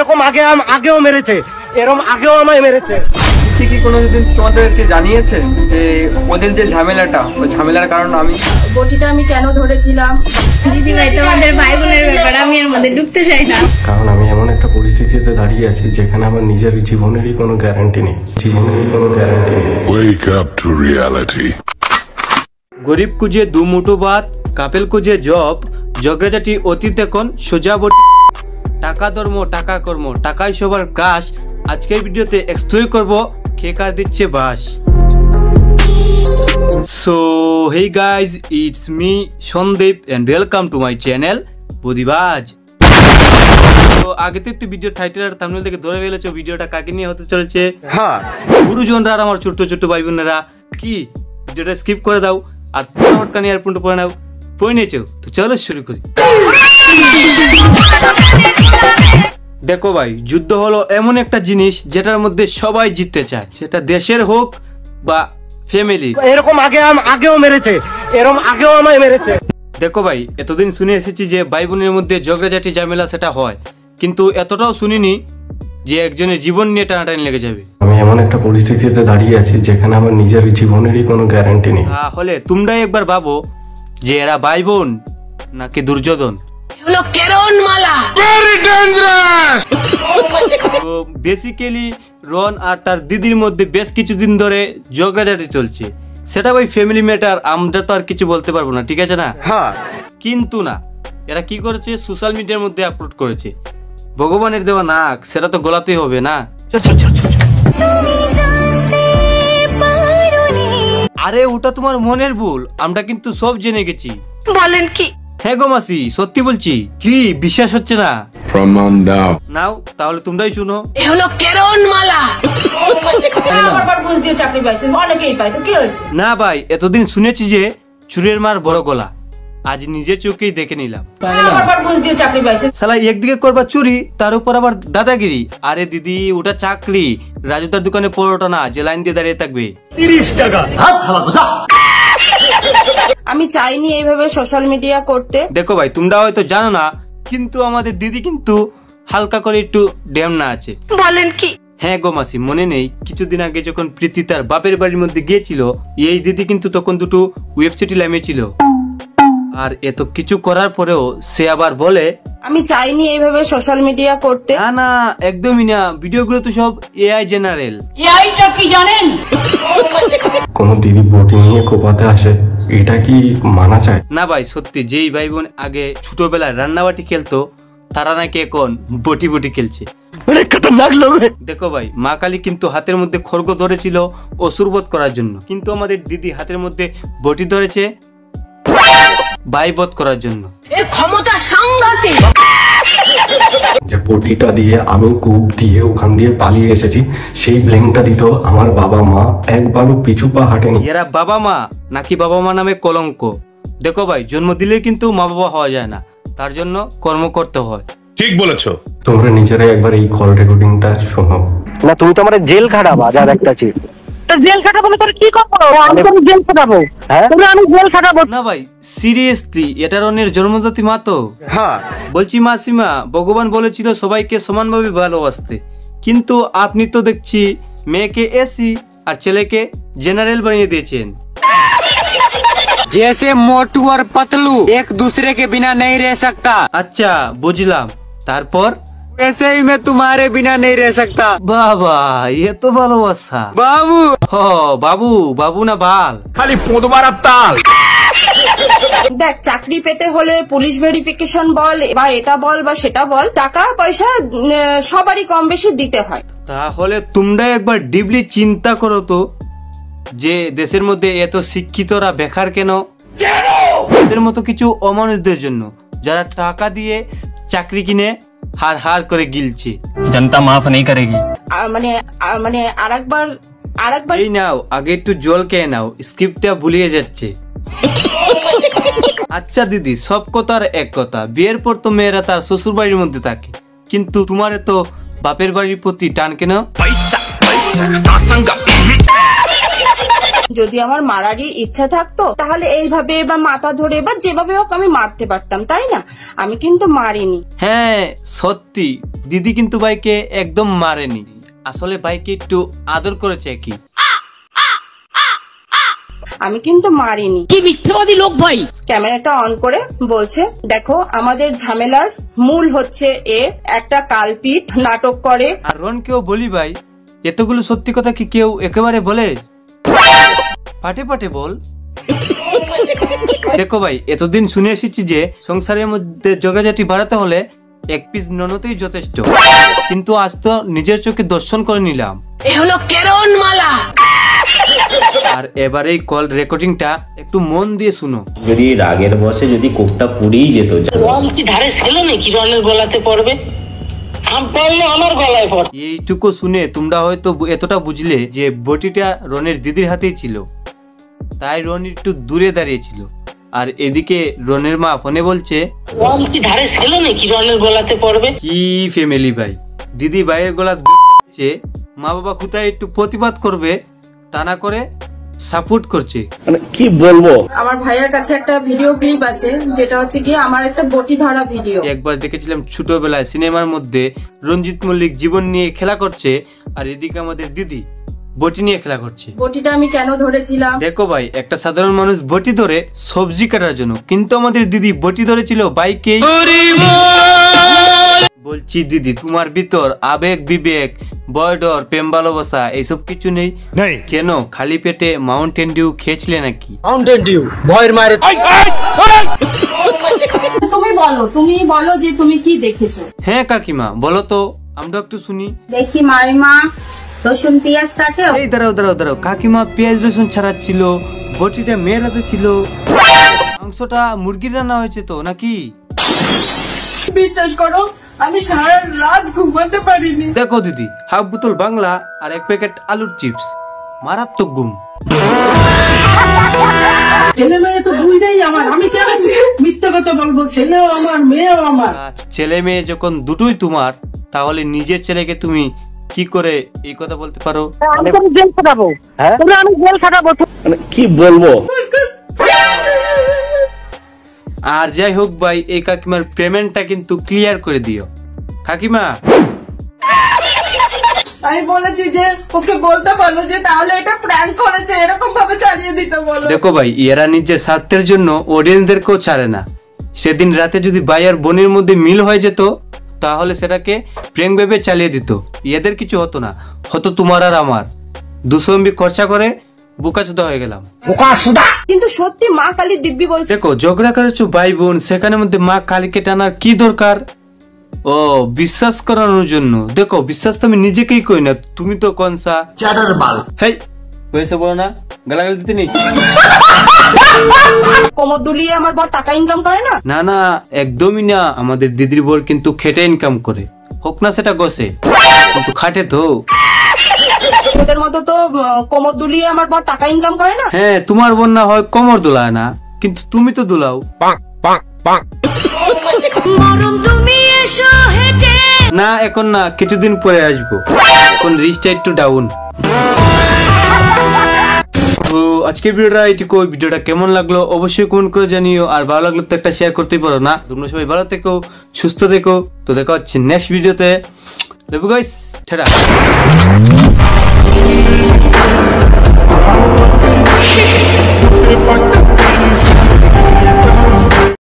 এরকম আগেও মেরেছে, এরকম আগেও আমায় মেরেছে। কি কোনোদিন তোমাদেরকে জানিয়েছে যে ওদের যে ঝামেলাটা, ওই ঝামেলার কারণ আমি? বটিটা আমি কেন ধরেছিলাম? দিদি ভাই তোমাদের ভাই বোনের ব্যাপার আমি এর মধ্যে ঢুকতে চাই না, কারণ আমি এমন একটা পরিস্থিতিতে দাঁড়িয়ে আছি যেখানে আমার নিজের জীবনেরই কোনো গ্যারান্টি নেই, Wake up to reality. গরিব কুজে দু মুঠো ভাত, কাপেল কুজে জব, ঝগড়াঝাটি অতীত এখন সোজা বটি। টাকা ধর্ম টাকা কর্ম, টাকাই সবার ক্রাশ। আজকের ভিডিওতে এক্সপ্লোর করব কে কার দিচ্ছে বাস। So hey guys, it's me Sandeep and welcome to my channel বুদিবাজ। তো আগে তো একটু ভিডিও টাইটেল আর থাম্বনেল থেকে ধরে ফেলেছো ভিডিওটা কাকে নিয়ে হতে চলেছে। হ্যাঁ গুরুজনরা আর আমার ছোট্ট ছোট্ট ভাই বোনেরা, কি ভিডিওটা স্কিপ করে দাও আর ফটাফট কানে এয়ারফোনটা পরে নাও। পরে নিয়েছো তো চলো শুরু করি। দেখো ভাই, যুদ্ধ হলো এমন একটা জিনিস যেটার মধ্যে সবাই জিততে চায়, সেটা দেশের হোক বা ফ্যামিলি। এরকম আগেও মেরেছে, এরকম আগেও আমায় মেরেছে। দেখো ভাই, এতদিন শুনে এসেছি যে ভাই বোনের মধ্যে ঝগড়াঝাটি ঝামেলা সেটা হয়, কিন্তু এতটাও শুনিনি যে একজনের জীবন নিয়ে টানাটানি লেগে যাবে। আমি এমন একটা পরিস্থিতিতে দাঁড়িয়ে আছি যেখানে আমার নিজের জীবনেরই কোনো গ্যারান্টি নেই। তাহলে তোমরাই একবার ভাবো যে এরা ভাই বোন নাকি দুর্যোধন। তো বেসিক্যালি রন আর তার দিদির মধ্যে বেশ কিছুদিন ধরে ঝগড়াঝাটি চলছে। সেটা ভাই ফ্যামিলি ম্যাটার, আমরা তো আর কিছু বলতে পারবো না, ঠিক আছে না? কিন্তু না, এরা কি করেছে, সোশ্যাল মিডিয়ার মধ্যে আপলোড করেছে। ভগবানের দেওয়া নাক সেটা তো গলাতে হবে না। আরে ওটা তোমার মনের ভুল, আমরা কিন্তু সব জেনে গেছি। বলেন কি? হ্যাঁ গো মাসি, সত্যি বলছি। কি বিশ্বাস হচ্ছে না? প্রমাণ দাও। নাও তাহলে তোমরাই শুনো। এ হলো কেরন মালা। আমার বুঝ দিয়ে চাকরি পাইছেন, অনেকেই পায়, তো কি হয়েছে? না ভাই, এতদিন শুনেছি যে চুরের মার বড় গলা, আজ নিজের চোখেই দেখে নিলাম। আমার বুঝ দিয়ে চাকরি পাইছেন। শালা একদিকে করবা চুরি, তার উপর আবার দাদাগিরি। আরে দিদি, ওটা চাকরি, রাজুদার দোকানে পরোটা না যে লাইন দিয়ে দাঁড়িয়ে থাকবে। 30 টাকা। আমি চাইনি এইভাবে সোশ্যাল মিডিয়া করতে। দেখো ভাই, তোমরা হয়তো জানো না, কিন্তু আমাদের দিদি কিন্তু হালকা করে একটু ড্যামনা আছে। বলেন কি? হ্যাঁ গো মাসি, মনে নেই কিছুদিন আগে যখন প্রীতি তার বাপের বাড়ির মধ্যে গিয়েছিল, এই দিদি কিন্তু তখন দুটো ওয়েবসাইট লামিয়েছিল। আর এত কিছু করার পরেও সে আবার বলে আমি চাইনি এইভাবে সোশ্যাল মিডিয়া করতে। না না, একদমই না, ভিডিওগুলো তো সব এআই জেনারেল। এআইটা কি জানেন? কোন দিদি বটি নিয়ে কোপাতে আসে, এটা কি মানা চায়? না ভাই সত্যি, যেই ভাই বোন আগে ছোটবেলায় রান্নাবাটি খেলতো তারা নাকি এখন বটি বটি খেলছে। দেখো ভাই, মা কালী কিন্তু হাতের মধ্যে খড়গ ধরেছিল অসুরবধ করার জন্য, কিন্তু আমাদের দিদি হাতের মধ্যে বটি ধরেছে ভাইবধ করার জন্য। এই ক্ষমতা সাংঘাতিক। যে বটিটা দিয়ে আমি কূপ দিয়ে ওখান দিয়ে পালিয়ে এসেছি, সেই ব্লেমটা দিত আমার বাবা মা, একবারও পিছু পা হাঁটেনি। এরা বাবা মা নাকি বাবা মা নামে কলঙ্ক। দেখো ভাই, জন্ম দিলে কিন্তু মা বাবা হওয়া যায় না, তার জন্য কর্ম করতে হয়। ঠিক বলেছো। তোমরা নিজেরাই একবার এই কল রেকর্ডিংটা শোনো। না তুমি তো আমার জেল খাটাবা, যা দেখতাছি। জেল খাটাবো তোর কি করবো? আমি তোর জেল খাটাবো। হ্যাঁ আমি জেল খাটাবো না ভাই, সিরিয়াসলি এটা রনের জন্মজাতি মা তো। হ্যাঁ বলছি মাসিমা, ভগবান বলেছিল সবাইকে সমানভাবে ভালোবাসতে, কিন্তু আপনি তো দেখছি মেয়েকে এসি আর ছেলেকে জেনারেল বানিয়ে দিয়েছেন। जैसे मोटू और पतलू एक दूसरे के बिना नहीं रह सकता। আচ্ছা বুঝলাম, তারপর? वैसे ही मैं तुम्हारे बिना नहीं रह सकता। বাবা, এ তো ভালোবাসা। बाबू বাবু, বাবু না বাল, খালি পোদবার তাল। দেখ, চাকরি পেতে হলে পুলিশ ভেরিফিকেশন বল বা এটা বল বা সেটা বল, টাকা পয়সা সবারই কম বেশি দিতে হয়। তাহলে তোমরা একবার ডিপলি চিন্তা করো তো, যে দেশের মধ্যে এত শিক্ষিতরা বেকার কেন? এদের মতো কিছু অমানুষদের জন্য, যারা টাকা দিয়ে চাকরি কিনে হার হার করে গিলছে। जनता माफ नहीं करेगी। মানে আরেকবার এই নাও, আগে একটু জল খেয়ে নাও, স্ক্রিপ্টটা ভুলিয়ে যাচ্ছে। আচ্ছা দিদি, সব কথার এক কথা, বিয়ের পর তো মেয়েরা তার শ্বশুর বাড়ির মধ্যে থাকে, কিন্তু তোমার তো বাপের বাড়ির প্রতি টান কেন? যদি আমার মারারই ইচ্ছা থাকতো তাহলে এইভাবে বা মাথা ধরে বা যেভাবে হোক আমি মারতে পারতাম, তাই না? আমি কিন্তু মারিনি। হ্যাঁ সত্যি, দিদি কিন্তু ভাইকে একদম মারেনি, আসলে ভাইকে একটু আদর করেছে কি। আমি কিন্তু মারিনি। কি মিথ্যাবাদী লোক ভাই। ক্যামেরাটা অন করে বলছে, দেখো আমাদের ঝামেলার মূল হচ্ছে একটা কালপিট নাটক করে। আর রনকেও বলি ভাই, এতগুলো সত্যি কথা কি কেউ একেবারে বলে? পাটে পাটে বল। দেখো ভাই, এতদিন শুনে এসেছি যে সংসারের মধ্যে যোগাযোগটি বাড়াতে হলে এক পিস ননদই যথেষ্ট, কিন্তু আজ তো নিজের চোখে দর্শন করে নিলাম। আর এবার এই কল রেকর্ডিংটা একটু মন দিয়ে শুনো। যদি রাগের বসে যদি কোপটা পুড়েই যেত, কি ধারে ছিল নাকি রনের গলাতে পড়বে, আমার গলায় পড়ে। এইটুকু শুনে তোমরা হয়তো এতটা বুঝলে যে বটিটা রনের দিদির হাতেই ছিল, তাই রন একটু দূরে দাঁড়িয়েছিল। আর এদিকে রনের মা ফোনে বলছে, কি ধারে ছিল নাকি রনের গলাতে পড়বে। কি ফ্যামিলি ভাই, দিদি ভাইয়ের গলা মা বাবা কোথায় একটু প্রতিবাদ করবে তা না করে সাপোর্ট করছে। মানে কি বলবো। আমার ভাইয়ের কাছে একটা ভিডিও ক্লিপ আছে, যেটা হচ্ছে কি আমার একটা বটি ধরা ভিডিও। একবার দেখেছিলাম ছোটবেলায় সিনেমার মধ্যে রঞ্জিত মল্লিক জীবন নিয়ে খেলা করছে, আর এদিকে আমাদের দিদি বটি নিয়ে খেলা করছে। বটিটা আমি কেন ধরেছিলাম? দেখো ভাই, একটা সাধারণ মানুষ বটি ধরে সবজি কাটার জন্য, কিন্তু আমাদের দিদি বটি ধরেছিল বাইকে। বলছি দিদি, তোমার ভিতর আবেগ বিবেক বয়ডর প্রেম ভালোবাসা এইসব কিছু নেই কেন? খালি পেটে মাউন্টেন ডিউ খেয়েছিলে নাকি? মাউন্টেন ডিউ ভয়ের মারে। তুমি বলো যে তুমি কি দেখেছো। হ্যাঁ কাকিমা বলো তো, আমরা একটু শুনি। দেখি মাইমা রসুন পেঁয়াজ কাটে। এই দাঁড়াও দাঁড়াও দাঁড়াও, কাকিমা পেঁয়াজ রসুন ছাড়াচ্ছিল, বটিটা মেয়ের হাতে ছিল, মাংসটা মুরগির রান্না হয়েছে তো নাকি? বিশ্বাস করো আমি সারা রাত ঘুমাতে পারিনি। দেখো দিদি, হাফ বোতল বাংলা আর এক প্যাকেট আলুর চিপস, মারাত্মক ঘুম। ছেলে মেয়ে তো দুইটাই আমার, আমি কেন মিথ্যা কথা বলবো? ছেলেও আমার মেয়েও আমার। ছেলে মেয়ে যখন দুটোই তোমার, তাহলে নিজের ছেলেকে তুমি কি করে এই কথা বলতে পারো? আমি জেল খাটাবো। আমি জেল খাটাবো। মানে কি বলবো। আর যাই হোক ভাই, এই কাকিমার পেমেন্টটা কিন্তু ক্লিয়ার করে দিও। কাকিমা আমি বলেছি যে ওকে বলতে বলো যে তাহলে এটা প্র্যাঙ্ক করেছে, এরকম ভাবে চালিয়ে দিতে বলো। দেখো ভাই, এরা নিজের স্বার্থের জন্য অডিয়েন্সদেরকেও ছাড়ে না। সেদিন রাতে যদি ভাই আর বোনের মধ্যে মিল হয়ে যেত, তাহলে সেটাকে প্র্যাঙ্ক ভেবে চালিয়ে দিত, এদের কিছু হতো না, হতো তোমার আর আমার। 200 MB খরচা করে বোকাচোদা হয়ে গেলাম। কিন্তু সত্যি মা কালী দিব্যি বলছে। দেখো, ঝগড়া করেছো ভাই বোন, সেখানে মধ্যে মা কালীকে টানার কি দরকার? ও বিশ্বাস করানোর জন্য। দেখো, বিশ্বাস তো আমি নিজেকেই করি না, তুমি তো কনসা চাটার বাল। হেই পয়সা বলো না, গালাগালি দিতে নেই। কোমর দুলিয়ে আমার বর টাকা ইনকাম করে না? না না, একদমই না। আমাদের দিদির বর কিন্তু খেটে ইনকাম করে, হোক না সেটা গসে, কিন্তু খাটে তো। ওদের মতো তো কোমর দুলিয়ে আমার বর টাকা ইনকাম করে না। হ্যাঁ, তোমার বোন না হয় কোমর দুলায় না, কিন্তু তুমি তো দুলাও। না এখন না, কিছুদিন পরে আসবো, এখন রিচটা একটু ডাউন। তো আজকের ভিডিওটা এইটুকু। ভিডিওটা কেমন লাগলো অবশ্যই কমেন্ট করে জানিও, আর ভালো লাগলো তো একটা শেয়ার করতেই পারো না। তোমরা সবাই ভালো থেকো, সুস্থ থেকো। তো দেখা হচ্ছে নেক্সট ভিডিওতে। Love you guys, tata.